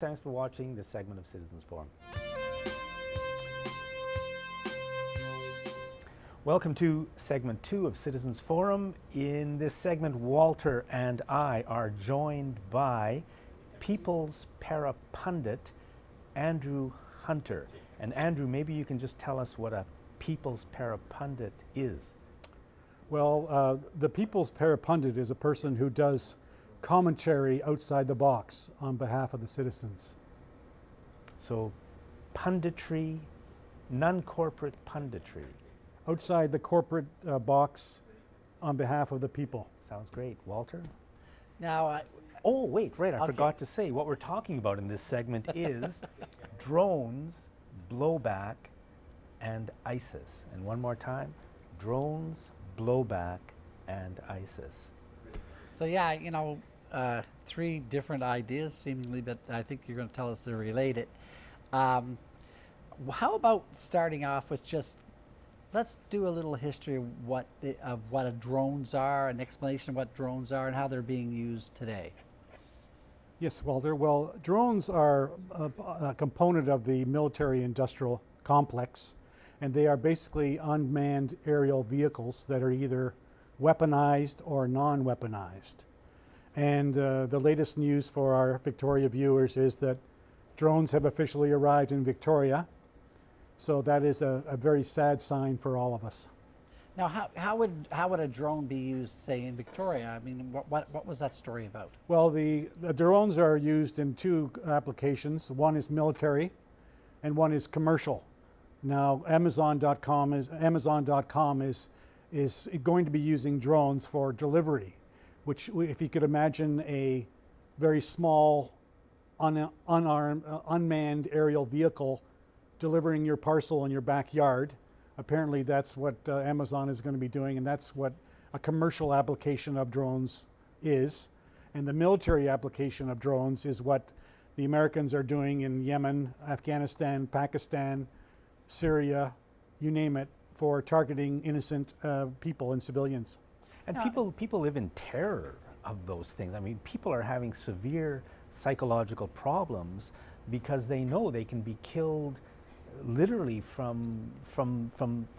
Thanks for watching this segment of Citizens Forum. Welcome to segment 2 of Citizens Forum. In this segment, Walter and I are joined by People's Para-Pundit, Andrew Hunter. And Andrew, maybe you can just tell us what a People's Para-Pundit is. Well, the People's Para-Pundit is a person who does commentary outside the box on behalf of the citizens. So, punditry, non-corporate punditry. Outside the corporate box on behalf of the people. Sounds great. Walter? Now, Oh, wait, right, I Okay. forgot to say, what we're talking about in this segment is drones, blowback, and ISIS. And one more time, drones, blowback, and ISIS. so yeah, three different ideas seemingly, but I think you're going to tell us they're related. How about starting off with just, let's do a little history of what drones are, an explanation of what drones are and how they're being used today. Yes, Walter. Well, drones are a component of the military-industrial complex, and they are basically unmanned aerial vehicles that are either weaponized or non-weaponized. And the latest news for our Victoria viewers is that drones have officially arrived in Victoria. So that is a very sad sign for all of us. Now, how would a drone be used, say, in Victoria? I mean, what was that story about? Well, the drones are used in two applications. One is military, and one is commercial. Now, Amazon.com is going to be using drones for delivery, which, if you could imagine a very small, unmanned aerial vehicle delivering your parcel in your backyard. Apparently that's what Amazon is going to be doing, and that's what a commercial application of drones is. And the military application of drones is what the Americans are doing in Yemen, Afghanistan, Pakistan, Syria, you name it, for targeting innocent people and civilians. And Now- people live in terror of those things. I mean, people are having severe psychological problems because they know they can be killed literally from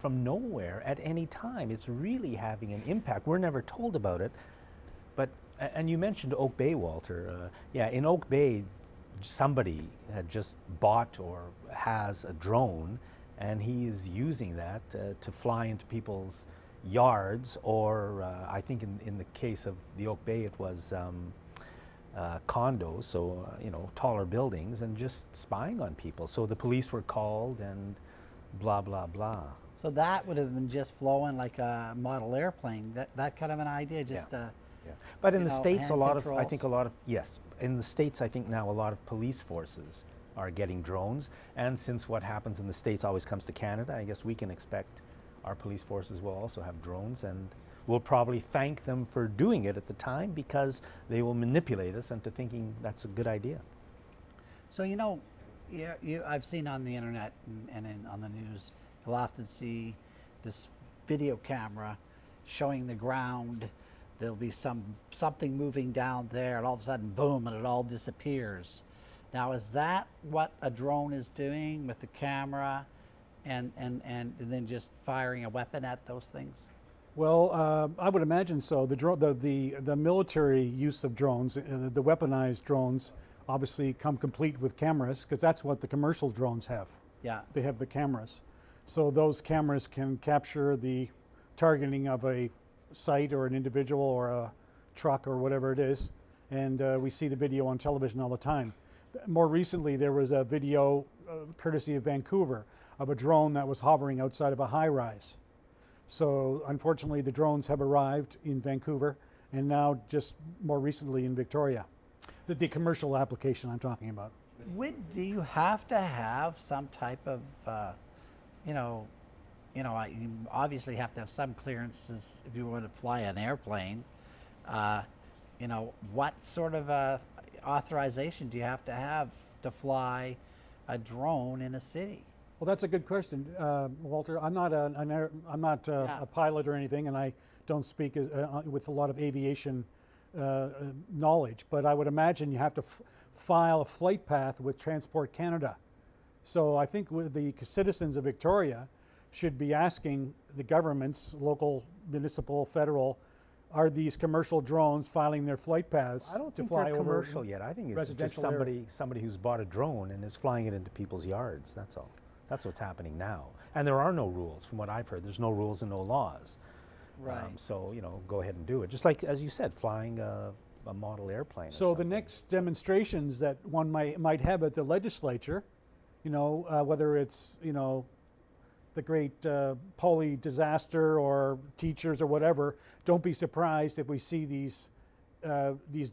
nowhere at any time. It's really having an impact. We're never told about it. But, and you mentioned Oak Bay, Walter. Yeah, in Oak Bay, somebody had just bought or has a drone, and he is using that to fly into people's yards, or I think in the case of the Oak Bay, it was condos, so taller buildings, and just spying on people. So the police were called, and blah blah blah. So that would have been just flowing like a model airplane. That kind of an idea, just Yeah. But in the States, hand yes, in the States, I think now a lot of police forces are getting drones, and since what happens in the States always comes to Canada, I guess we can expect our police forces will also have drones, and we'll probably thank them for doing it at the time, because they will manipulate us into thinking that's a good idea. So I've seen on the internet and on the news, you'll often see this video camera showing the ground. There'll be something moving down there, and all of a sudden, boom, and it all disappears. Now, is that what a drone is doing with the camera, and then just firing a weapon at those things? Well, I would imagine so. The military use of drones, the weaponized drones, obviously come complete with cameras, because that's what the commercial drones have. Yeah. They have the cameras. So those cameras can capture the targeting of a site or an individual or a truck or whatever it is. And we see the video on television all the time. More recently, there was a video, courtesy of Vancouver, of a drone that was hovering outside of a high-rise. So unfortunately, the drones have arrived in Vancouver, and now just more recently in Victoria. The commercial application I'm talking about. Do you have to have some type of, you obviously have to have some clearances if you want to fly an airplane. What sort of authorization do you have to fly a drone in a city? Well, that's a good question, Walter. I'm not a pilot or anything, and I don't speak with a lot of aviation knowledge, but I would imagine you have to file a flight path with Transport Canada. So I think with the citizens of Victoria should be asking the governments, local, municipal, federal, are these commercial drones filing their flight paths I don't to think fly they're over commercial yet. I think it's just residential area? somebody who's bought a drone and is flying it into people's yards. That's all. That's what's happening now. And there are no rules, from what I've heard. There's no rules and no laws. Right. So, you know, go ahead and do it. Just like, as you said, flying a model airplane. or So the something. next demonstrations that one might have at the legislature, you know, whether it's, you know, the great Polly disaster or teachers or whatever, don't be surprised if we see these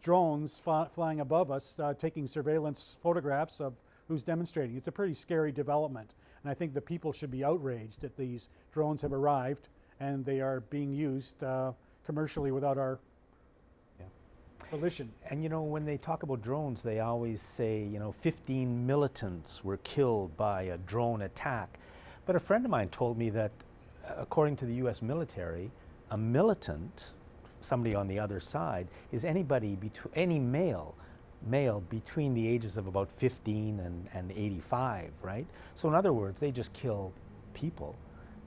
drones flying above us, taking surveillance photographs of who's demonstrating. It's a pretty scary development, and I think the people should be outraged that these drones have arrived and they are being used commercially without our volition. And you know, when they talk about drones, they always say, you know, 15 militants were killed by a drone attack. But a friend of mine told me that, according to the U.S. military, a militant, somebody on the other side, is anybody, any male between the ages of about 15 and 85, right? So in other words, they just kill people,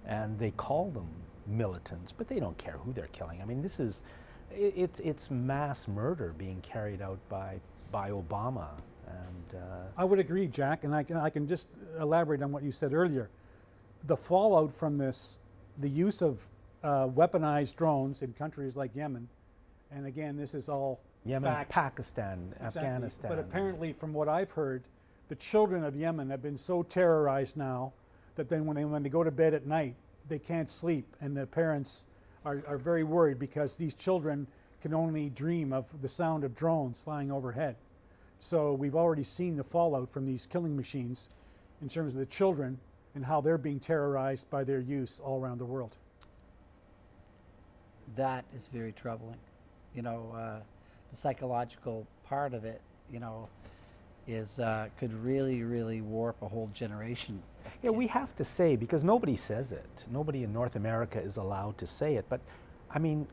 and they call them militants, but they don't care who they're killing. I mean, this is, it's mass murder being carried out by Obama. And I would agree, Jack, and I can just elaborate on what you said earlier. The fallout from this, the use of weaponized drones in countries like Yemen, and again, this is all Yemen, fact. Pakistan, Exactly. Afghanistan. But apparently, from what I've heard, the children of Yemen have been so terrorized now that then when they go to bed at night, they can't sleep, and the parents are very worried because these children can only dream of the sound of drones flying overhead. So we've already seen the fallout from these killing machines in terms of the children and how they're being terrorized by their use all around the world. That is very troubling. You know, the psychological part of it, you know, is could really, really warp a whole generation. Yeah, we have to say, because nobody says it. Nobody in North America is allowed to say it. But, I mean,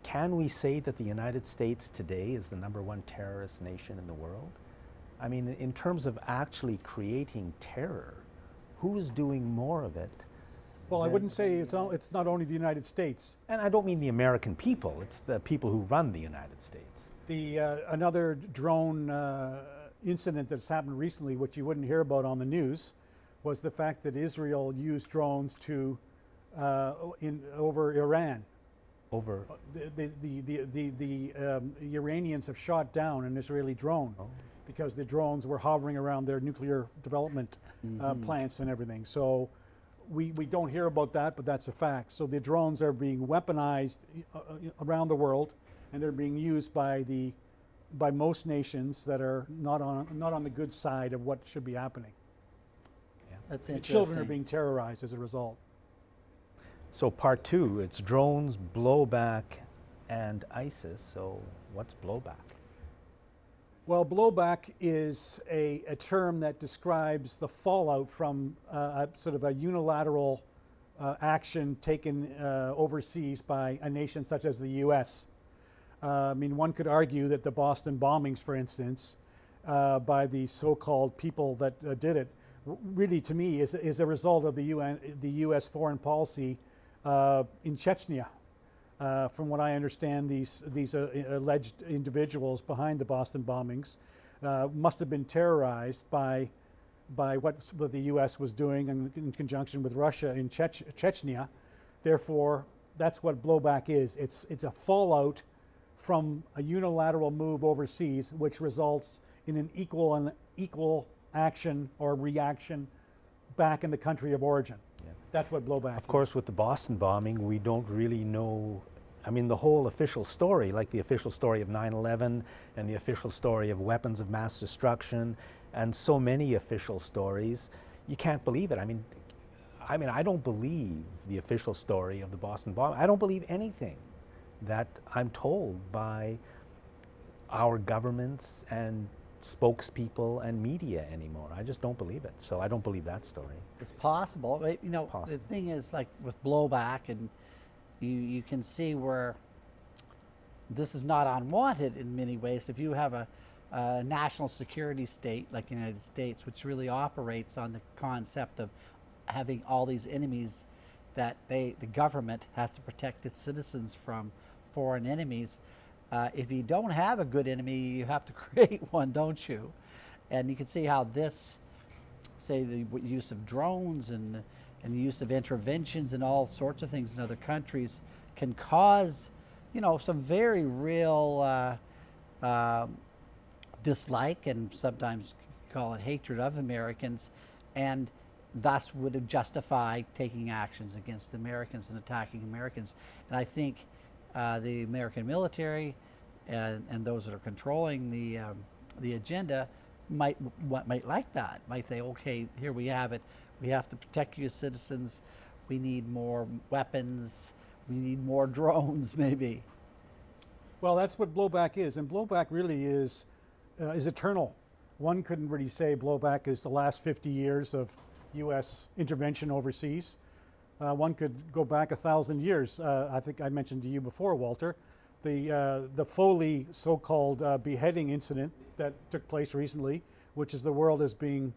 can we say that the United States today is the #1 terrorist nation in the world? I mean, in terms of actually creating terror, who is doing more of it? Well, I wouldn't say it's not only the United States. And I don't mean the American people. It's the people who run the United States. The another drone incident that's happened recently, which you wouldn't hear about on the news, was the fact that Israel used drones to over Iran. Over. The Iranians have shot down an Israeli drone because the drones were hovering around their nuclear development plants and everything. So we don't hear about that, but that's a fact. So the drones are being weaponized around the world, and they're being used by most nations that are not on the good side of what should be happening. That's The interesting. children are being terrorized as a result. So part 2, it's drones, blowback, and ISIS. So what's blowback? Well, blowback is a term that describes the fallout from a sort of a unilateral action taken overseas by a nation such as the U.S. I mean, one could argue that the Boston bombings, for instance, by the so-called people that did it, really, to me, is a result of the U.S. foreign policy in Chechnya. From what I understand, these alleged individuals behind the Boston bombings must have been terrorized by what the U.S. was doing in conjunction with Russia in Chechnya. Therefore, that's what blowback is. It's a fallout from a unilateral move overseas, which results in an equal action or reaction back in the country of origin. Yeah. That's what blowback is. Of course, with the Boston bombing, we don't really know. I mean, the whole official story, like the official story of 9/11 and the official story of weapons of mass destruction, and so many official stories, you can't believe it. I mean, I don't believe the official story of the Boston bombing. I don't believe anything that I'm told by our governments and spokespeople and media anymore. I just don't believe it. So I don't believe that story. It's possible. But, you know, Possible. the thing is, like with blowback, and you can see where this is not unwanted in many ways. If you have a national security state like the United States, which really operates on the concept of having all these enemies that the government has to protect its citizens from foreign enemies. If you don't have a good enemy, you have to create one, don't you? And you can see how this, say, the use of drones and the use of interventions and all sorts of things in other countries can cause, you know, some very real dislike and sometimes call it hatred of Americans, and thus would justify taking actions against Americans and attacking Americans. And I think the American military and those that are controlling the agenda might like that. Might say, okay, here we have it. We have to protect you as citizens. We need more weapons. We need more drones, maybe. Well, that's what blowback is, and blowback really is eternal. One couldn't really say blowback is the last 50 years of U.S. intervention overseas. One could go back 1,000 years. I think I mentioned to you before, Walter, the Foley so-called beheading incident that took place recently, which is the world is being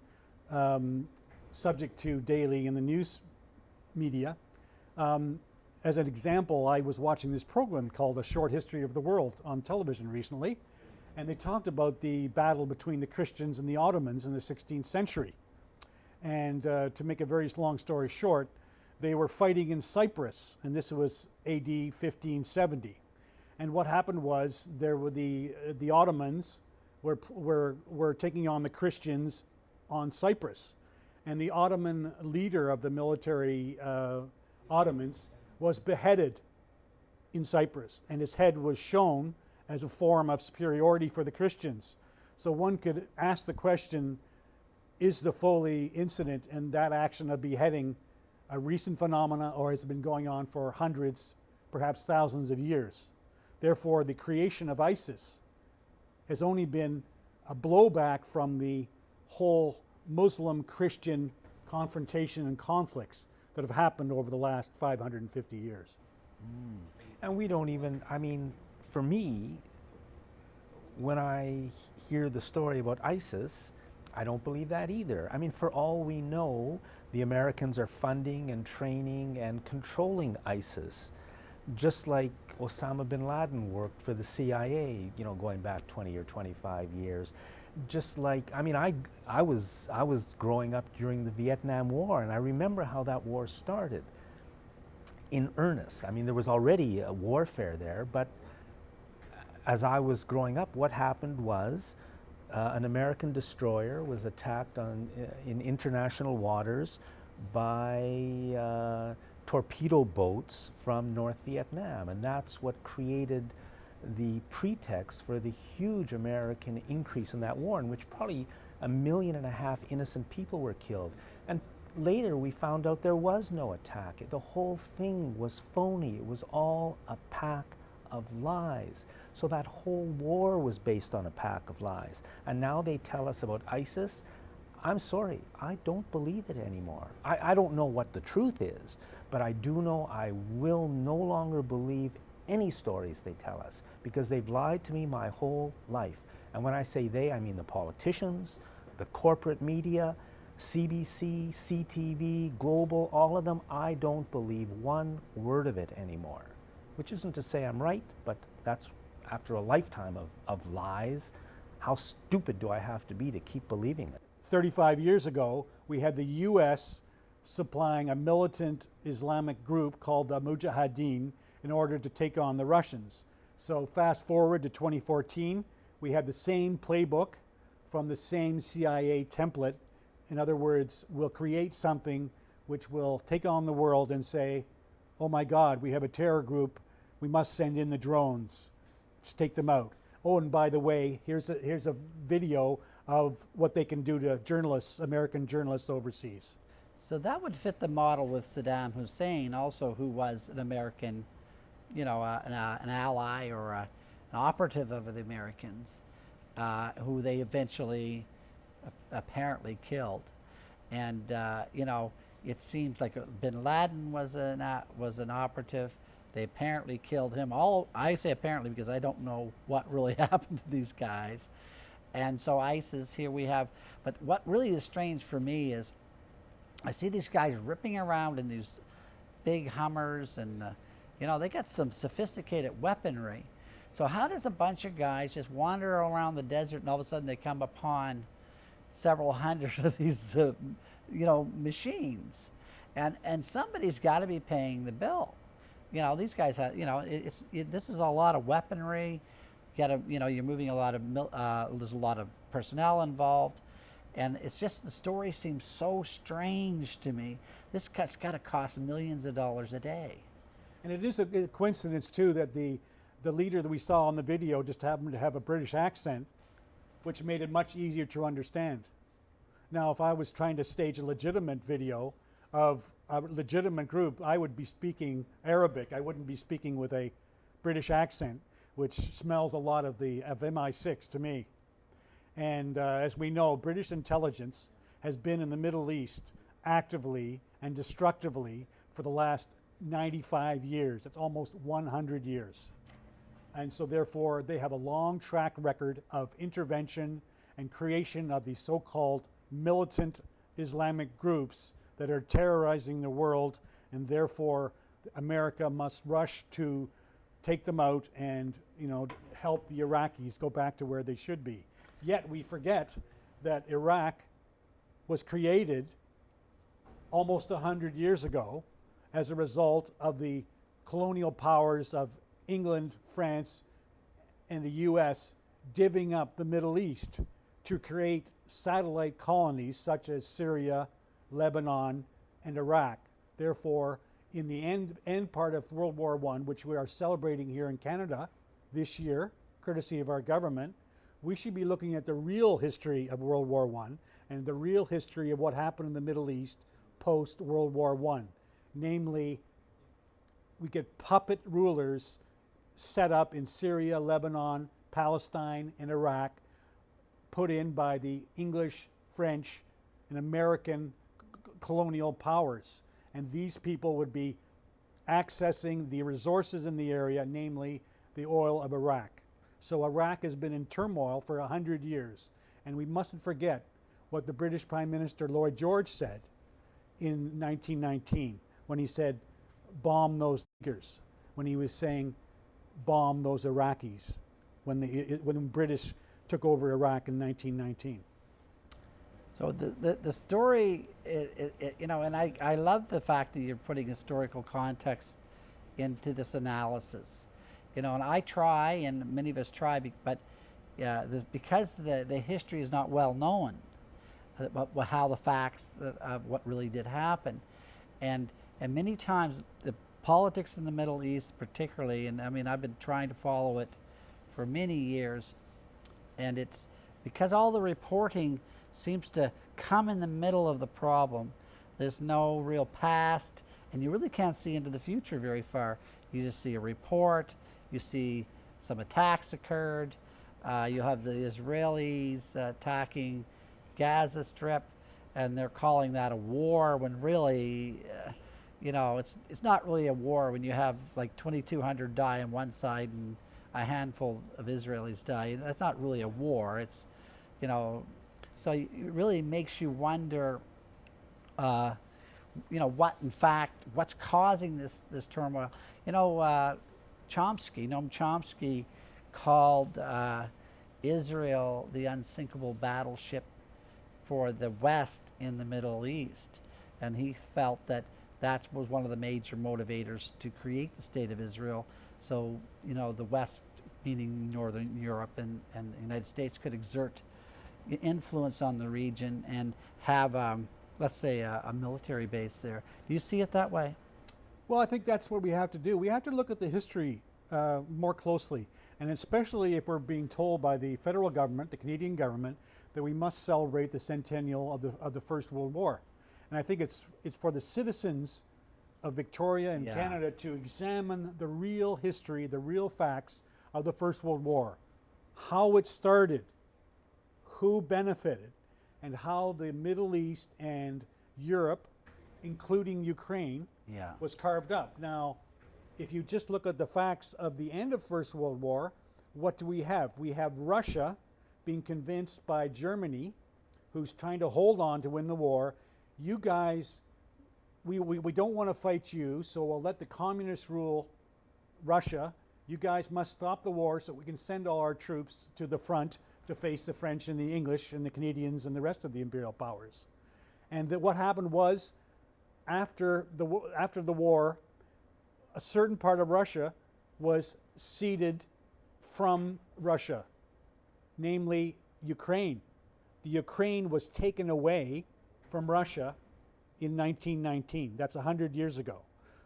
subject to daily in the news media. As an example, I was watching this program called A Short History of the World on television recently, and they talked about the battle between the Christians and the Ottomans in the 16th century. And to make a very long story short, they were fighting in Cyprus, and this was AD 1570. And what happened was there were the Ottomans were taking on the Christians on Cyprus, and the Ottoman leader of the military Ottomans was beheaded in Cyprus, and his head was shown as a form of superiority for the Christians. So one could ask the question, is the Foley incident and that action of beheading a recent phenomena, or has it been going on for hundreds, perhaps thousands of years? Therefore, the creation of ISIS has only been a blowback from the whole Muslim-Christian confrontation and conflicts that have happened over the last 550 years. And we don't even, I mean, for me, when I hear the story about ISIS, I don't believe that either. I mean, for all we know, the Americans are funding and training and controlling ISIS, just like Osama bin Laden worked for the CIA, you know, going back 20 or 25 years. Just like, I mean, I was growing up during the Vietnam War, and I remember how that war started in earnest. I mean, there was already a warfare there, but as I was growing up, what happened was an American destroyer was attacked in international waters by torpedo boats from North Vietnam, and that's what created the pretext for the huge American increase in that war, in which probably 1.5 million innocent people were killed. And later we found out there was no attack. The whole thing was phony. It was all a pack of lies. So that whole war was based on a pack of lies. And now they tell us about ISIS. I'm sorry, I don't believe it anymore. I don't know what the truth is, but I do know I will no longer believe any stories they tell us, because they've lied to me my whole life. And when I say they, I mean the politicians, the corporate media, CBC, CTV, Global, all of them. I don't believe one word of it anymore, which isn't to say I'm right, but that's after a lifetime of lies. How stupid do I have to be to keep believing it? 35 years ago, we had the U.S. supplying a militant Islamic group called the Mujahideen in order to take on the Russians. So fast forward to 2014, we had the same playbook from the same CIA template. In other words, we'll create something which will take on the world and say, oh my God, we have a terror group, we must send in the drones to take them out. Oh, and by the way, here's a video of what they can do to journalists, American journalists overseas. So that would fit the model with Saddam Hussein, also, who was an American, you know, an ally or an operative of the Americans, who they eventually apparently killed. And you know, it seems like bin Laden was an operative, They apparently killed him. I say apparently because I don't know what really happened to these guys. And so ISIS, here we have, but what really is strange for me is I see these guys ripping around in these big Hummers, and they got some sophisticated weaponry. So how does a bunch of guys just wander around the desert and all of a sudden they come upon several hundred of these, machines, and somebody's got to be paying the bill. These guys have, this is a lot of weaponry. You got to, you're moving a lot of, there's a lot of personnel involved. And it's just, the story seems so strange to me. This has got to cost millions of dollars a day. And it is a coincidence, too, that the leader that we saw on the video just happened to have a British accent, which made it much easier to understand. Now, if I was trying to stage a legitimate video of a legitimate group, I would be speaking Arabic. I wouldn't be speaking with a British accent, which smells a lot of MI6 to me. And as we know, British intelligence has been in the Middle East actively and destructively for the last 95 years. It's almost 100 years. And so therefore, they have a long track record of intervention and creation of these so-called militant Islamic groups that are terrorizing the world, and therefore America must rush to take them out and help the Iraqis go back to where they should be. Yet we forget that Iraq was created almost 100 years ago as a result of the colonial powers of England, France, and the US divvying up the Middle East to create satellite colonies such as Syria, Lebanon, and Iraq. Therefore, in the end part of World War I, which we are celebrating here in Canada this year, courtesy of our government, we should be looking at the real history of World War I and the real history of what happened in the Middle East post-World War I. Namely, we get puppet rulers set up in Syria, Lebanon, Palestine, and Iraq, put in by the English, French, and American colonial powers. And these people would be accessing the resources in the area, namely the oil of Iraq. So Iraq has been in turmoil for 100 years. And we mustn't forget what the British Prime Minister Lloyd George said in 1919 when he said, bomb those niggers, when he was saying, bomb those Iraqis, when the British took over Iraq in 1919. So the story, and I love the fact that you're putting historical context into this analysis. And I try, and many of us try, but because the history is not well known, about how the facts of what really did happen. And many times the politics in the Middle East particularly, and I've been trying to follow it for many years, and it's because all the reporting seems to come in the middle of the problem. There's no real past, and you really can't see into the future very far. You just see a report, you see some attacks occurred, you have the Israelis attacking Gaza Strip, and they're calling that a war when really, it's not really a war when you have like 2,200 die on one side and a handful of Israelis die. That's not really a war. It's, so it really makes you wonder, what in fact, what's causing this turmoil. Noam Chomsky called Israel the unsinkable battleship for the West in the Middle East. And he felt that that was one of the major motivators to create the State of Israel. So, the West, meaning Northern Europe and the United States, could exert influence on the region and have, let's say, a military base there. Do you see it that way? Well, I think that's what we have to do. We have to look at the history more closely, and especially if we're being told by the federal government, the Canadian government, that we must celebrate the centennial of the First World War. And I think it's for the citizens of Victoria and Canada to examine the real history, the real facts of the First World War, how it started, who benefited, and how the Middle East and Europe, including Ukraine, was carved up. Now, if you just look at the facts of the end of First World War, what do we have? We have Russia being convinced by Germany, who's trying to hold on to win the war. You guys, we don't want to fight you, so we'll let the communists rule Russia. You guys must stop the war so we can send all our troops to the front to face the French and the English and the Canadians and the rest of the imperial powers. And that what happened was, after the war, a certain part of Russia was ceded from Russia, namely Ukraine. The Ukraine was taken away from Russia in 1919. That's 100 years ago.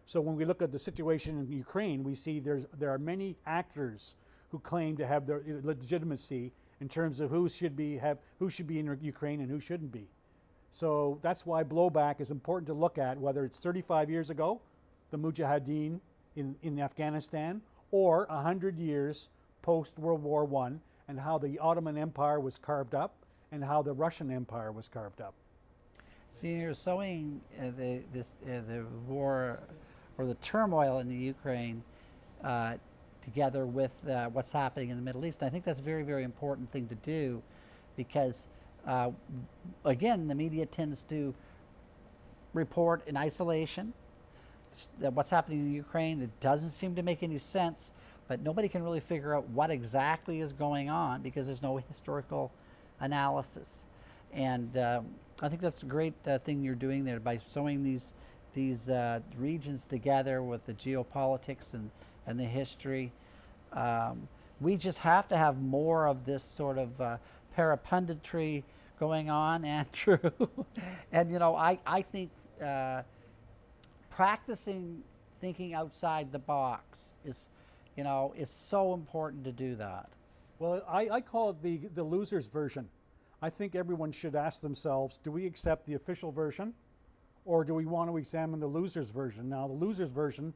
So when we look at the situation in Ukraine, we see there are many actors who claim to have their legitimacy in terms of who should be in Ukraine and who shouldn't be. So that's why blowback is important to look at, whether it's 35 years ago, the Mujahideen in Afghanistan, or 100 years post World War I, and how the Ottoman Empire was carved up and how the Russian Empire was carved up. So you're sewing the war or the turmoil in the Ukraine together with what's happening in the Middle East. I think that's a very, very important thing to do because, again, the media tends to report in isolation what's happening in Ukraine. It doesn't seem to make any sense, but nobody can really figure out what exactly is going on because there's no historical analysis. And I think that's a great thing you're doing there by sewing these regions together with the geopolitics and the history. We just have to have more of this sort of parapunditry going on, Andrew. And you know, I think practicing thinking outside the box is so important to do that. Well, I call it the loser's version. I think everyone should ask themselves, do we accept the official version or do we want to examine the loser's version? Now, the loser's version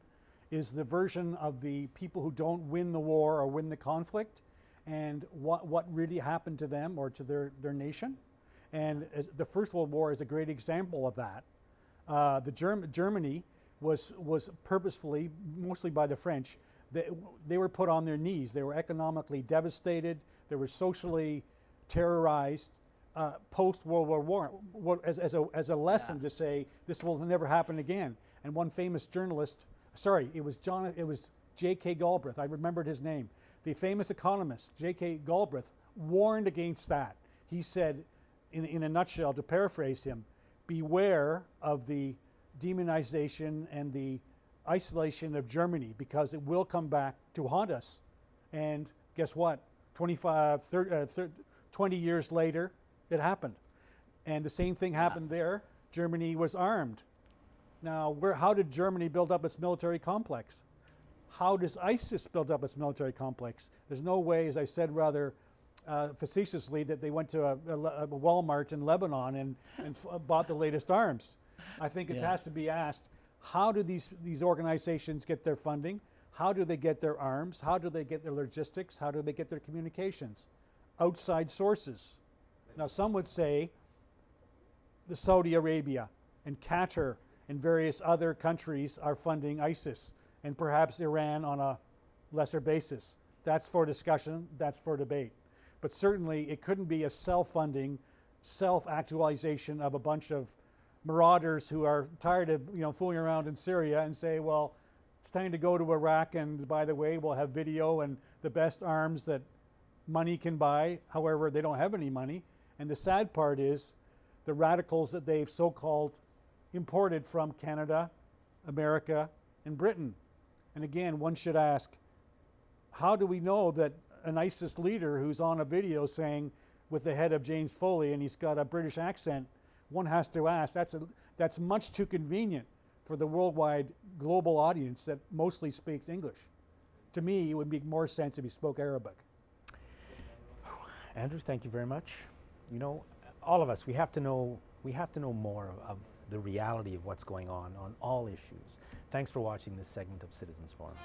is the version of the people who don't win the war or win the conflict and what really happened to them or to their nation. And the First World War is a great example of that. Germany was purposefully, mostly by the French, they were put on their knees. They were economically devastated. They were socially terrorized post World War I as a lesson to say this will never happen again. And one famous journalist, it was J.K. Galbraith. I remembered his name. The famous economist J.K. Galbraith warned against that. He said, in a nutshell, to paraphrase him, beware of the demonization and the isolation of Germany because it will come back to haunt us. And guess what? 20 years later, it happened. And the same thing happened there. Germany was armed. Now, how did Germany build up its military complex? How does ISIS build up its military complex? There's no way, as I said rather facetiously, that they went to a Walmart in Lebanon and bought the latest arms. I think it has to be asked, how do these organizations get their funding? How do they get their arms? How do they get their logistics? How do they get their communications? Outside sources. Now, some would say the Saudi Arabia and Qatar and various other countries are funding ISIS, and perhaps Iran on a lesser basis. That's for discussion, that's for debate. But certainly it couldn't be a self-funding, self-actualization of a bunch of marauders who are tired of fooling around in Syria and say, well, it's time to go to Iraq, and by the way, we'll have video and the best arms that money can buy. However, they don't have any money. And the sad part is the radicals that they've so-called imported from Canada, America, and Britain. And again, one should ask, how do we know that an ISIS leader who's on a video saying with the head of James Foley and he's got a British accent, one has to ask, that's much too convenient for the worldwide global audience that mostly speaks English. To me, it would make more sense if he spoke Arabic. Andrew, thank you very much. You know, all of us, we have to know more of the reality of what's going on all issues. Thanks for watching this segment of Citizens Forum.